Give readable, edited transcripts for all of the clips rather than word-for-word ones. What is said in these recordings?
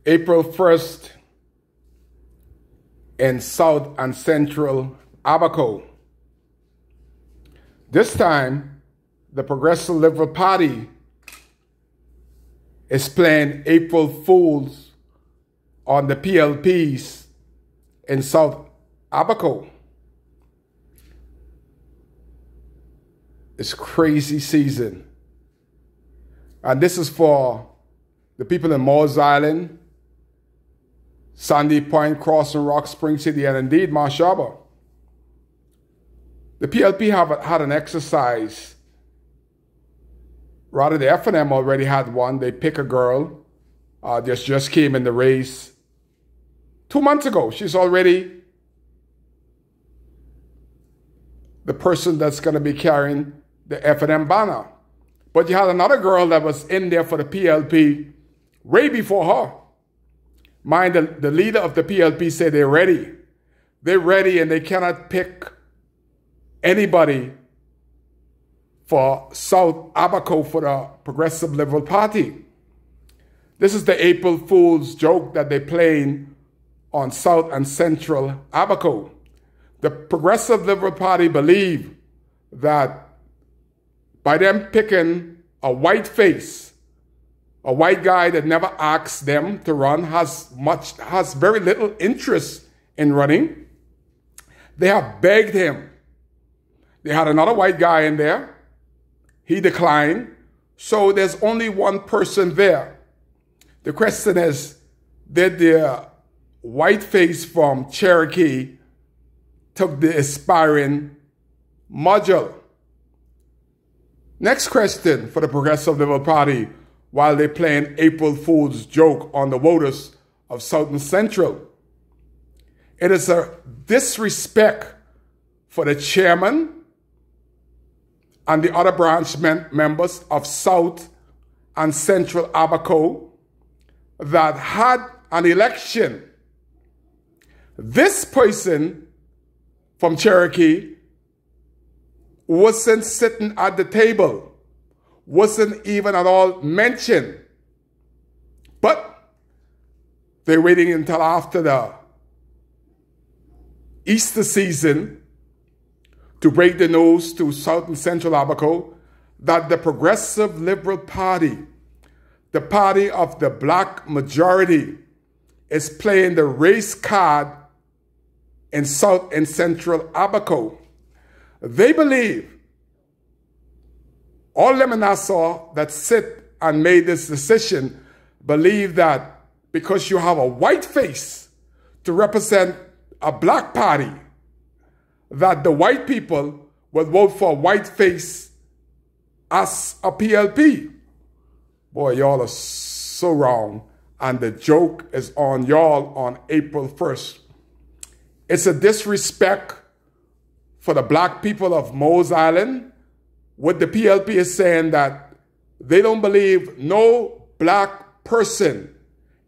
April 1st in South and Central Abaco. This time, the Progressive Liberal Party is playing April Fools on the PLPs in South Abaco. It's crazy season. And this is for the people in Mose Island, Sandy Point, Crossing Rock, Spring City, and indeed Marsh Harbor. The PLP have had an exercise. Rather, the F&M already had one. They pick a girl. Just came in the race 2 months ago. She's already the person that's going to be carrying the F&M banner. But you had another girl that was in there for the PLP way before her. Mind, the leader of the PLP said they're ready. They're ready and they cannot pick anybody for South Abaco for the Progressive Liberal Party. This is the April Fool's joke that they're playing on South and Central Abaco. The Progressive Liberal Party believe that by them picking a white face, a white guy that never asks them to run, has very little interest in running, they have begged him. They had another white guy in there. He declined. So there's only one person there. The question is, did the white face from Cherokee took the aspiring module? Next question for the Progressive Liberal Party while they're playing April Fool's joke on the voters of South and Central. It is a disrespect for the chairman and the other branch members of South and Central Abaco that had an election. This person from Cherokee wasn't sitting at the table, wasn't even at all mentioned. But they're waiting until after the Easter season to break the news to South and Central Abaco that the Progressive Liberal Party, the party of the black majority, is playing the race card in South and Central Abaco. They believe, all them in Nassau that sit and made this decision believe that because you have a white face to represent a black party, that the white people will vote for a white face as a PLP. Boy, y'all are so wrong. And the joke is on y'all on April 1st. It's a disrespect for the black people of Mose Island. What the PLP is saying that they don't believe no black person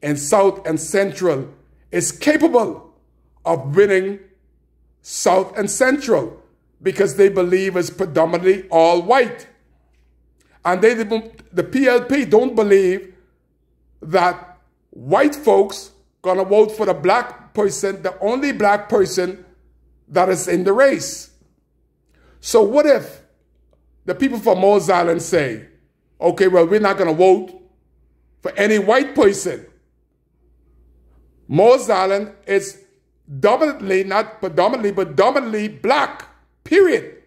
in South and Central is capable of winning South and Central because they believe it's predominantly all white. And the PLP don't believe that white folks gonna vote for the black person, the only black person that is in the race. So what if the people from Mose Island say, okay, well, we're not going to vote for any white person. Mose Island is dominantly, not predominantly, but dominantly black, period.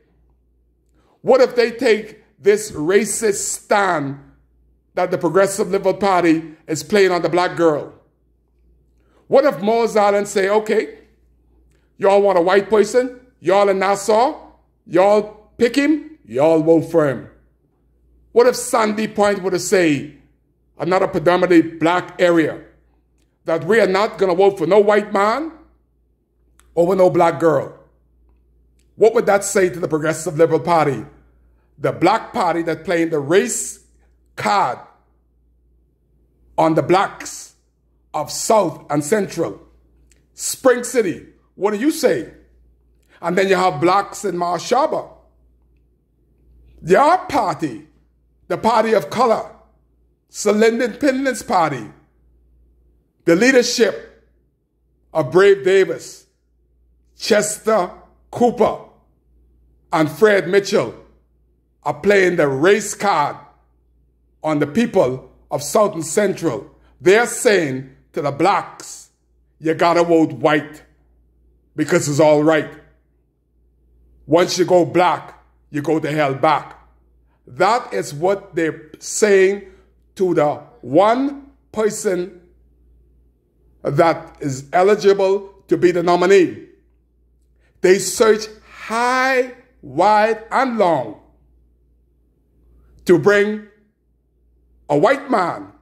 What if they take this racist stand that the Progressive Liberal Party is playing on the black girl? What if Mose Island say, okay, y'all want a white person? Y'all in Nassau? Y'all pick him? Y'all vote for him. What if Sandy Point were to say, another predominantly black area, that we are not going to vote for no white man over no black girl? What would that say to the Progressive Liberal Party? The black party that's playing the race card on the blacks of South and Central. Spring City, what do you say? And then you have blacks in Marsh Harbor. Your party, the party of color, Sir Lyndon Pinlin's party, The leadership of Brave Davis, Chester Cooper, and Fred Mitchell are playing the race card on the people of South and Central. They're saying to the blacks, you gotta vote white because it's all right. Once you go black, you go to hell back. That is what they're saying to the one person that is eligible to be the nominee. They search high, wide, and long to bring a white man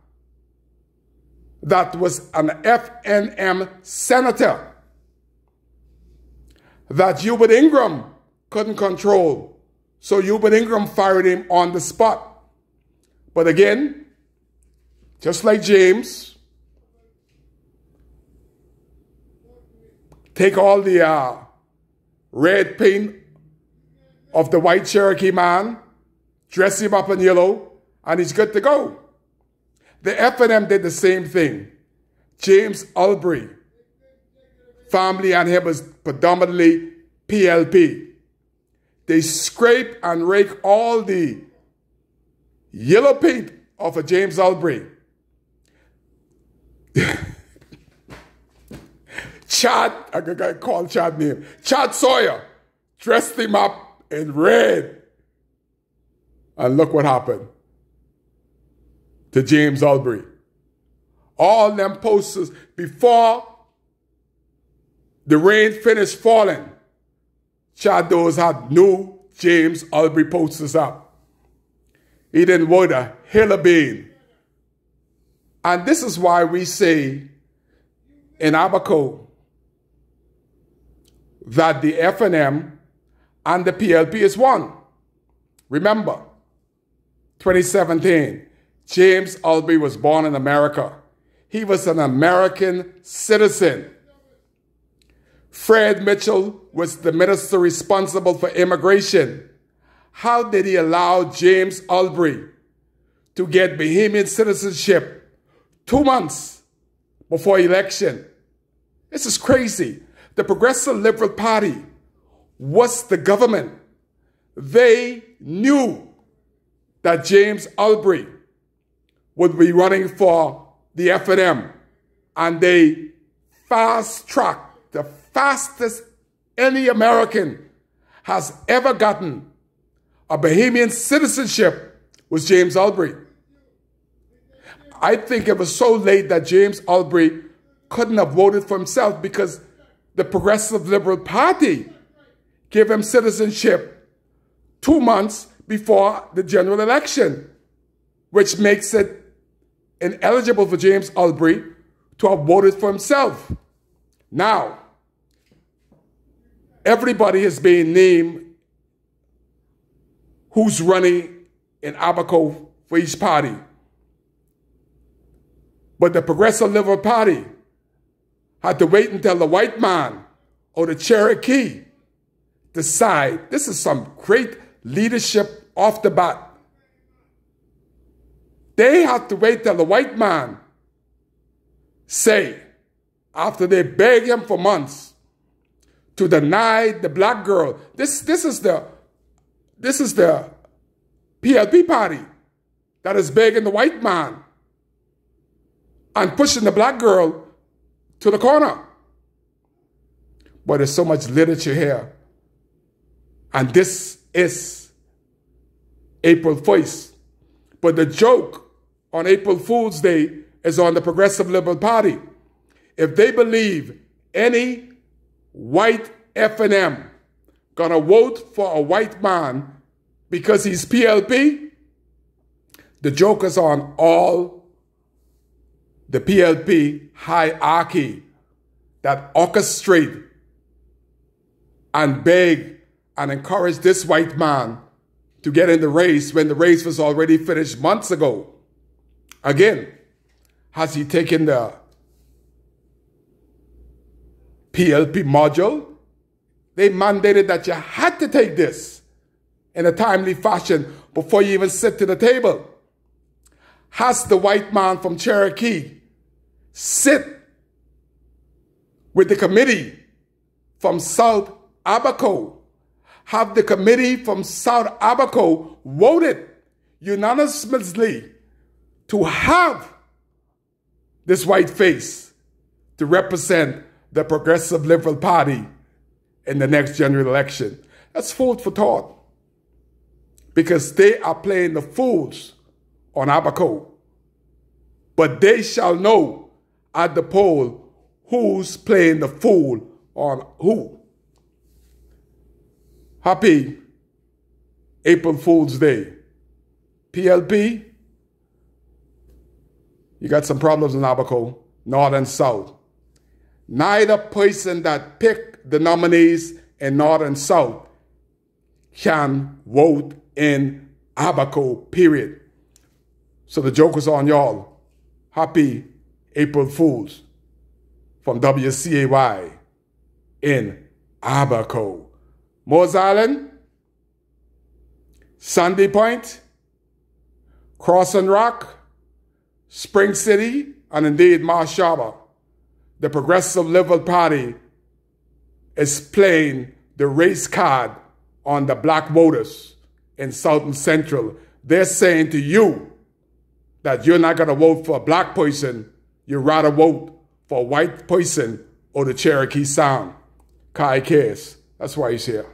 that was an FNM senator that Hubert Ingram couldn't control. So Hubert Ingram fired him on the spot. But again, just like James, take all the red paint of the white Cherokee man, dress him up in yellow, and he's good to go. The FNM did the same thing. James Albury, family and him was predominantly PLP. They scrape and rake all the yellow paint off of James Albury. Chad, I gotta call Chad name. Chad Sawyer dressed him up in red. And look what happened to James Albury. All them posters, before the rain finished falling, Chad Does had new James Albury posters up. He didn't vote a hill of bean. And this is why we say in Abaco that the FNM and the PLP is one. Remember, 2017, James Albury was born in America. He was an American citizen. Fred Mitchell was the minister responsible for immigration. How did he allow James Albury to get Bahamian citizenship 2 months before election? This is crazy. The Progressive Liberal Party was the government. They knew that James Albury would be running for the FNM, and they fast-tracked the fastest any American has ever gotten a Bahamian citizenship was James Albury. I think it was so late that James Albury couldn't have voted for himself because the Progressive Liberal Party gave him citizenship 2 months before the general election, which makes it ineligible for James Albury to have voted for himself. Now, everybody is being named who's running in Abaco for each party. But the Progressive Liberal Party had to wait until the white man or the Cherokee decide. This is some great leadership off the bat. They had to wait till the white man say, after they beg him for months to deny the black girl. This is the PLP party that is begging the white man and pushing the black girl to the corner. But there's so much literature here. And this is April 1st. But the joke on April Fool's Day is on the Progressive Liberal Party. If they believe any white FNM gonna vote for a white man because he's PLP, the joke is on all the PLP hierarchy that orchestrate and beg and encourage this white man to get in the race when the race was already finished months ago. Again, has he taken the PLP module? They mandated that you had to take this in a timely fashion before you even sit to the table. Has the white man from Cherokee sit with the committee from South Abaco, have the committee from South Abaco voted unanimously to have this white face to represent the Progressive Liberal Party in the next general election. That's food for thought, because they are playing the fools on Abaco. But they shall know at the poll who's playing the fool on who. Happy April Fool's Day. PLP, you got some problems in Abaco, North and South. Neither person that picked the nominees in North and South can vote in Abaco, period. So the joke is on y'all. Happy April Fools from WCAY in Abaco. Moores Island, Sandy Point, Crossing Rock, Spring City, and indeed Marsh Harbor. The Progressive Liberal Party is playing the race card on the black voters in South and Central. They're saying to you that you're not going to vote for a black person, you'd rather vote for a white person or the Cherokee Sound. Kai Case, that's why he's here.